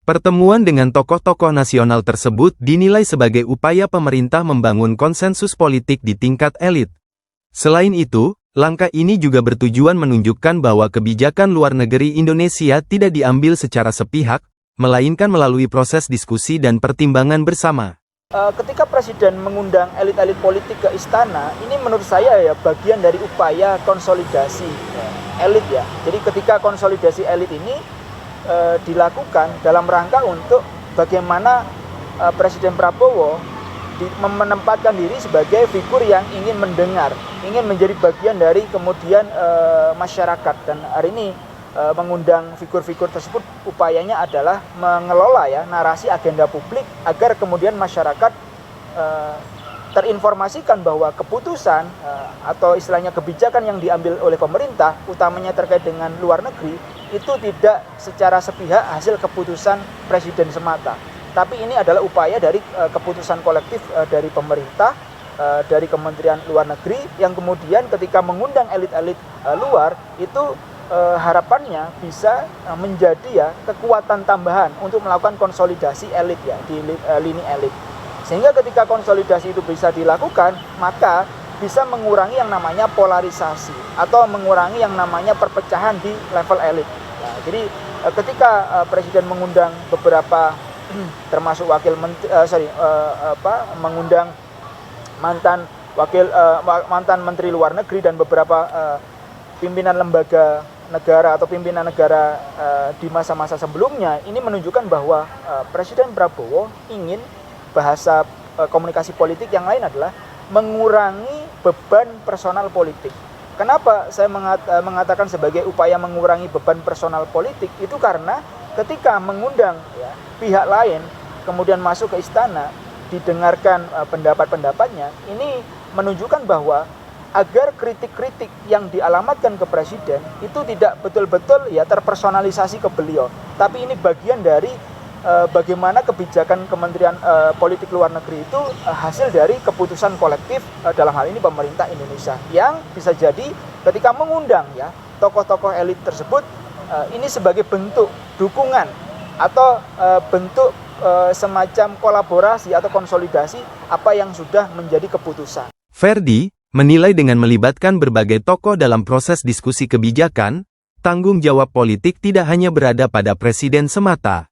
Pertemuan dengan tokoh-tokoh nasional tersebut dinilai sebagai upaya pemerintah membangun konsensus politik di tingkat elit. Selain itu, langkah ini juga bertujuan menunjukkan bahwa kebijakan luar negeri Indonesia tidak diambil secara sepihak, melainkan melalui proses diskusi dan pertimbangan bersama. Ketika Presiden mengundang elit-elit politik ke istana, ini menurut saya ya bagian dari upaya konsolidasi elit ya. Jadi ketika konsolidasi elit ini dilakukan dalam rangka untuk bagaimana Presiden Prabowo menempatkan diri sebagai figur yang ingin mendengar, ingin menjadi bagian dari kemudian masyarakat. Dan hari ini mengundang figur-figur tersebut upayanya adalah mengelola ya narasi agenda publik agar kemudian masyarakat terinformasikan bahwa keputusan atau istilahnya kebijakan yang diambil oleh pemerintah, utamanya terkait dengan luar negeri, itu tidak secara sepihak hasil keputusan presiden semata. Tapi ini adalah upaya dari keputusan kolektif dari pemerintah, dari Kementerian Luar Negeri, yang kemudian ketika mengundang elit-elit luar, itu harapannya bisa menjadi ya kekuatan tambahan untuk melakukan konsolidasi elit ya di lini elit. Sehingga ketika konsolidasi itu bisa dilakukan, maka bisa mengurangi yang namanya polarisasi atau mengurangi yang namanya perpecahan di level elit. Nah, jadi ketika Presiden mengundang beberapa termasuk mengundang mantan Menteri Luar Negeri dan beberapa pimpinan lembaga negara atau pimpinan negara di masa-masa sebelumnya, ini menunjukkan bahwa Presiden Prabowo ingin bahasa komunikasi politik yang lain adalah mengurangi beban personal politik. Kenapa saya mengatakan sebagai upaya mengurangi beban personal politik? Itu karena ketika mengundang ya, pihak lain kemudian masuk ke istana, didengarkan pendapat-pendapatnya, ini menunjukkan bahwa agar kritik-kritik yang dialamatkan ke presiden itu tidak betul-betul ya terpersonalisasi ke beliau, tapi ini bagian dari bagaimana kebijakan Kementerian Politik Luar Negeri itu hasil dari keputusan kolektif dalam hal ini pemerintah Indonesia, yang bisa jadi ketika mengundang ya tokoh-tokoh elit tersebut ini sebagai bentuk dukungan atau bentuk semacam kolaborasi atau konsolidasi apa yang sudah menjadi keputusan. Ferdi menilai dengan melibatkan berbagai tokoh dalam proses diskusi kebijakan, tanggung jawab politik tidak hanya berada pada presiden semata.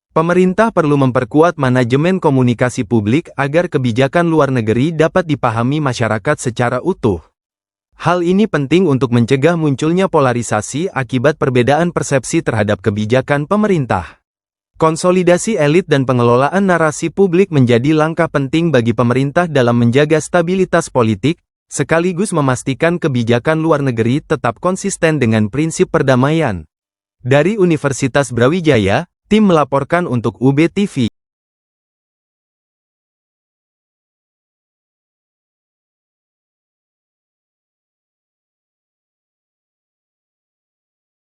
Pemerintah perlu memperkuat manajemen komunikasi publik agar kebijakan luar negeri dapat dipahami masyarakat secara utuh. Hal ini penting untuk mencegah munculnya polarisasi akibat perbedaan persepsi terhadap kebijakan pemerintah. Konsolidasi elit dan pengelolaan narasi publik menjadi langkah penting bagi pemerintah dalam menjaga stabilitas politik, sekaligus memastikan kebijakan luar negeri tetap konsisten dengan prinsip perdamaian. Dari Universitas Brawijaya, tim melaporkan untuk UB TV.